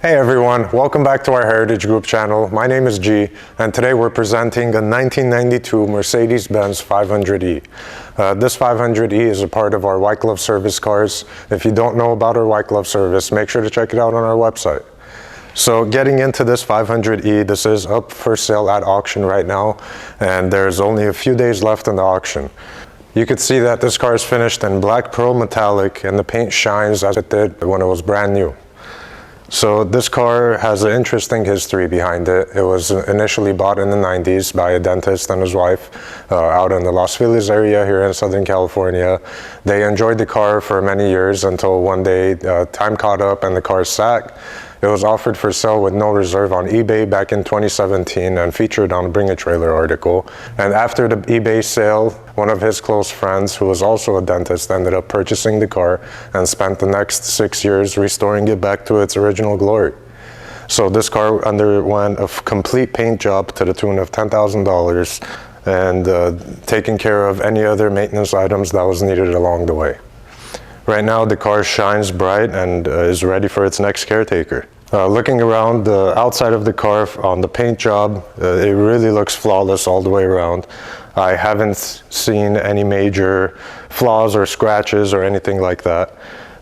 Hey everyone, welcome back to our Heritage Group channel. My name is G, and today we're presenting a 1992 Mercedes Benz 500E. This 500E is a part of our white glove service cars. If you don't know about our white glove service, make sure to check it out on our website. So getting into this 500E, this is up for sale at auction right now, and there's only a few days left in the auction. You can see that this car is finished in black pearl metallic, and the paint shines as it did when it was brand new. So this car has an interesting history behind it. It was initially bought in the 90s by a dentist and his wife out in the Los Feliz area here in Southern California. They enjoyed the car for many years until one day time caught up and the car sat. It was offered for sale with no reserve on eBay back in 2017 and featured on a Bring a Trailer article. And after the eBay sale, one of his close friends, who was also a dentist, ended up purchasing the car and spent the next 6 years restoring it back to its original glory. So this car underwent a complete paint job to the tune of $10,000 and taking care of any other maintenance items that was needed along the way. Right now the car shines bright and is ready for its next caretaker. Looking around the outside of the car on the paint job, it really looks flawless all the way around. I haven't seen any major flaws or scratches or anything like that.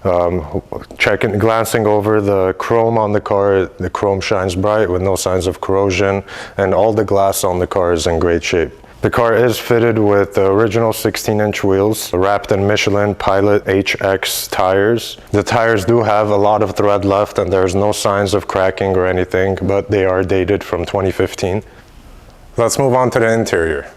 Glancing over the chrome on the car, the chrome shines bright with no signs of corrosion, and all the glass on the car is in great shape. The car is fitted with the original 16-inch wheels, wrapped in Michelin Pilot HX tires. The tires do have a lot of tread left and there's no signs of cracking or anything, but they are dated from 2015. Let's move on to the interior.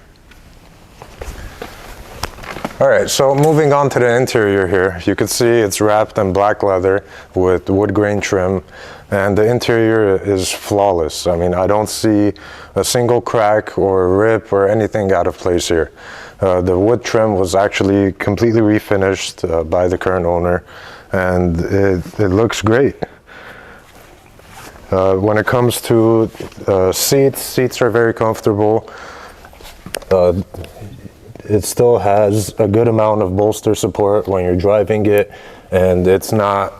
Alright, so moving on to the interior here, you can see it's wrapped in black leather with wood grain trim, and the interior is flawless. I mean, I don't see a single crack or rip or anything out of place here. The wood trim was actually completely refinished by the current owner, and it looks great. When it comes to seats are very comfortable. It still has a good amount of bolster support when you're driving it, and it's not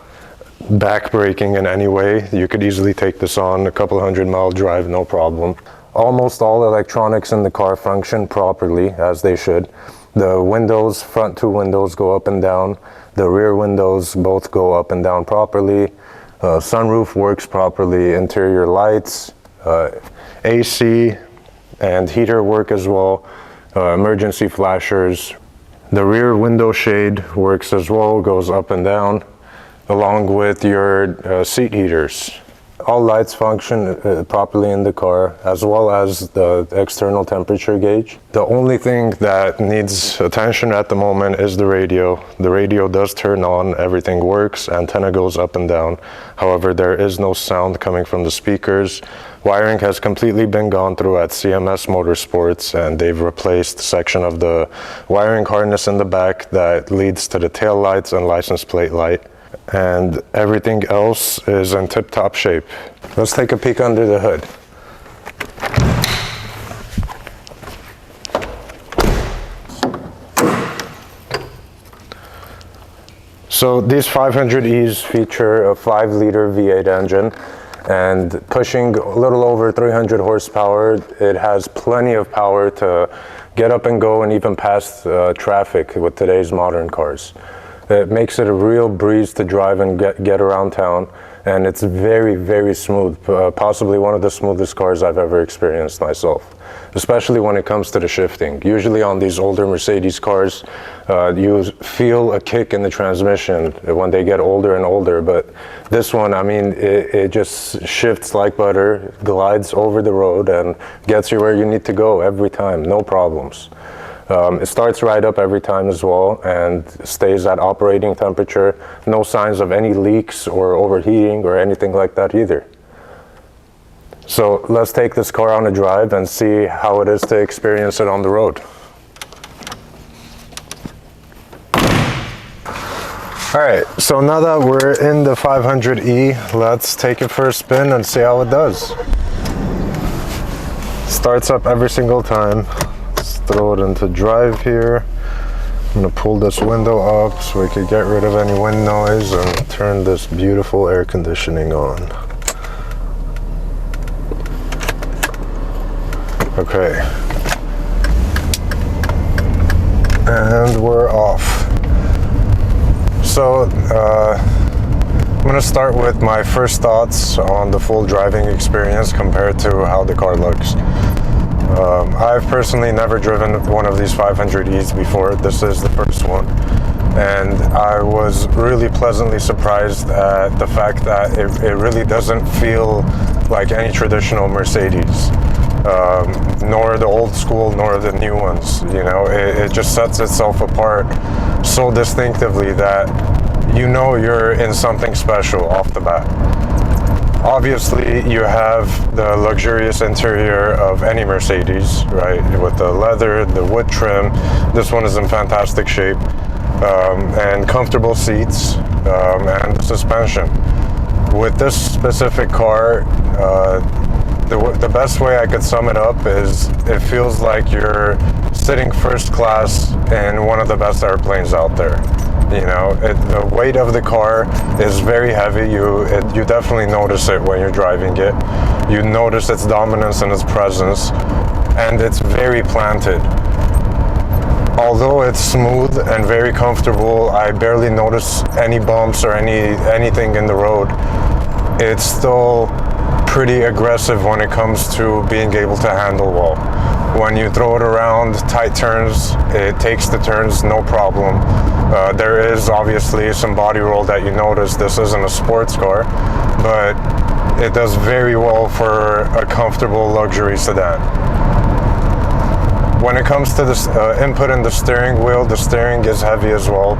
back-breaking in any way. You could easily take this on a couple 100-mile drive, no problem. Almost all electronics in the car function properly, as they should. The windows, front two windows, go up and down. The rear windows both go up and down properly. Sunroof works properly. Interior lights, AC and heater work as well. Emergency flashers. The rear window shade works as well, goes up and down, along with your seat heaters. All lights function properly in the car, as well as the external temperature gauge. The only thing that needs attention at the moment is the radio. The radio does turn on, everything works, antenna goes up and down. However, there is no sound coming from the speakers. Wiring has completely been gone through at CMS Motorsports, and they've replaced a section of the wiring harness in the back that leads to the tail lights and license plate light. And everything else is in tip-top shape. Let's take a peek under the hood. So these 500Es feature a 5-liter V8 engine, and pushing a little over 300 horsepower. It has plenty of power to get up and go and even pass traffic with today's modern cars. It makes it a real breeze to drive and get around town, and it's very, very smooth, possibly one of the smoothest cars I've ever experienced myself, especially when it comes to the shifting. Usually on these older Mercedes cars, you feel a kick in the transmission when they get older and older, but this one, I mean, it just shifts like butter, glides over the road, and gets you where you need to go every time, no problems. It starts right up every time as well and stays at operating temperature. No signs of any leaks or overheating or anything like that either. So let's take this car on a drive and see how it is to experience it on the road. Alright, so now that we're in the 500E, let's take it for a spin and see how it does. Starts up every single time. Throw it into drive here. I'm going to pull this window up so we can get rid of any wind noise and turn this beautiful air conditioning on. Okay. And we're off. So, I'm going to start with my first thoughts on the full driving experience compared to how the car looks. I've personally never driven one of these 500Es before. This is the first one. And I was really pleasantly surprised at the fact that it really doesn't feel like any traditional Mercedes. Nor the old school, nor the new ones. You know, it just sets itself apart so distinctively that you know you're in something special off the bat. Obviously, you have the luxurious interior of any Mercedes, right? With the leather, the wood trim. This one is in fantastic shape. And comfortable seats, and suspension. With this specific car, the best way I could sum it up is it feels like you're sitting first class in one of the best airplanes out there. You know, the weight of the car is very heavy. You definitely notice it when you're driving it. You notice its dominance and its presence, and it's very planted. Although it's smooth and very comfortable, I barely notice any bumps or anything in the road. It's still pretty aggressive when it comes to being able to handle well. When you throw it around tight turns, it takes the turns no problem. There is obviously some body roll that you notice. This isn't a sports car, but it does very well for a comfortable luxury sedan. When it comes to the input in the steering wheel, the steering is heavy as well,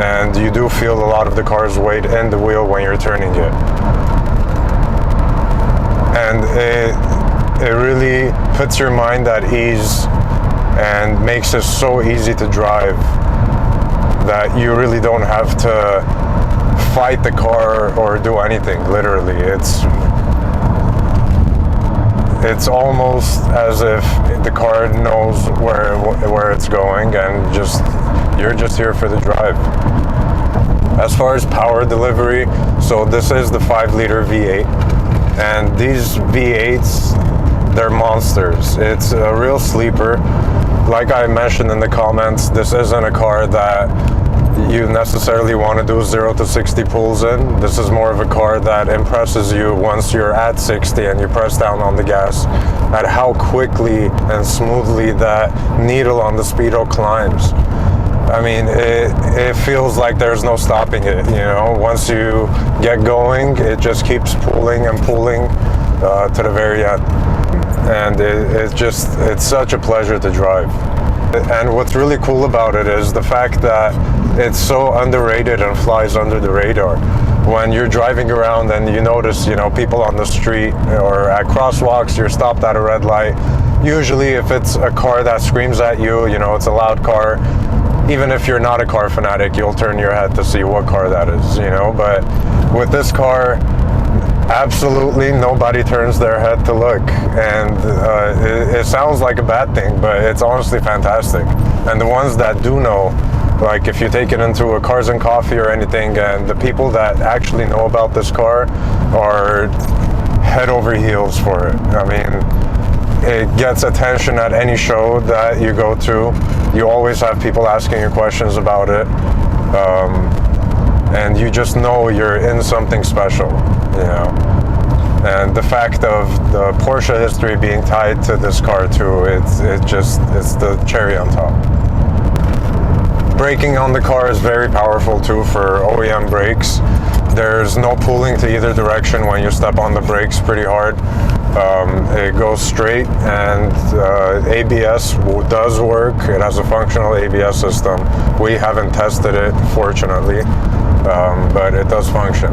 and you do feel a lot of the car's weight in the wheel when you're turning it. And it really puts your mind at ease and makes it so easy to drive that you really don't have to fight the car or do anything, literally. It's almost as if the car knows where it's going, and you're just here for the drive. As far as power delivery, so this is the 5-liter V8, and these V8s, they're monsters. It's a real sleeper. Like I mentioned in the comments, this isn't a car that you necessarily want to do 0 to 60 pulls in. This is more of a car that impresses you once you're at 60 and you press down on the gas at how quickly and smoothly that needle on the speedo climbs. I mean, it feels like there's no stopping it, you know. Once you get going, it just keeps pulling and pulling to the very end. And it's such a pleasure to drive. And what's really cool about it is the fact that it's so underrated and flies under the radar. When you're driving around and you notice, you know, people on the street or at crosswalks, you're stopped at a red light. Usually if it's a car that screams at you, you know, it's a loud car, even if you're not a car fanatic, you'll turn your head to see what car that is, you know. But with this car, absolutely nobody turns their head to look, and it sounds like a bad thing, but it's honestly fantastic. And the ones that do know, like if you take it into a Cars and Coffee or anything, and the people that actually know about this car are head over heels for it. I mean, it gets attention at any show that you go to. You always have people asking you questions about it, and you just know you're in something special, you know. And the fact of the Porsche history being tied to this car too, it's the cherry on top. Braking on the car is very powerful too for OEM brakes. There's no pulling to either direction when you step on the brakes pretty hard. It goes straight, and ABS does work. It has a functional ABS system. We haven't tested it, fortunately, but it does function.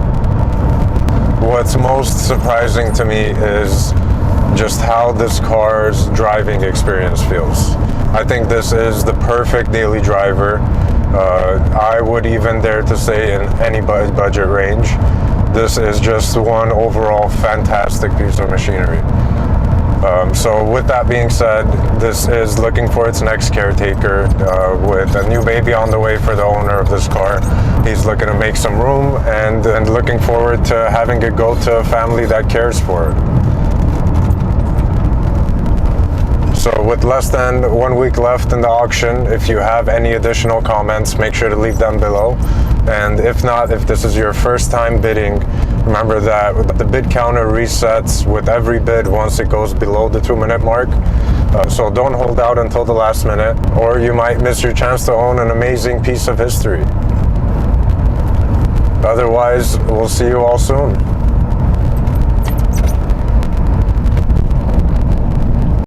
What's most surprising to me is just how this car's driving experience feels. I think this is the perfect daily driver. I would even dare to say in any budget range. This is just one overall fantastic piece of machinery. So with that being said, this is looking for its next caretaker, with a new baby on the way for the owner of this car. He's looking to make some room and looking forward to having it go to a family that cares for it. So with less than 1 week left in the auction, if you have any additional comments, make sure to leave them below. And if not, if this is your first time bidding, remember that the bid counter resets with every bid once it goes below the 2-minute mark. So don't hold out until the last minute, or you might miss your chance to own an amazing piece of history. Otherwise, we'll see you all soon.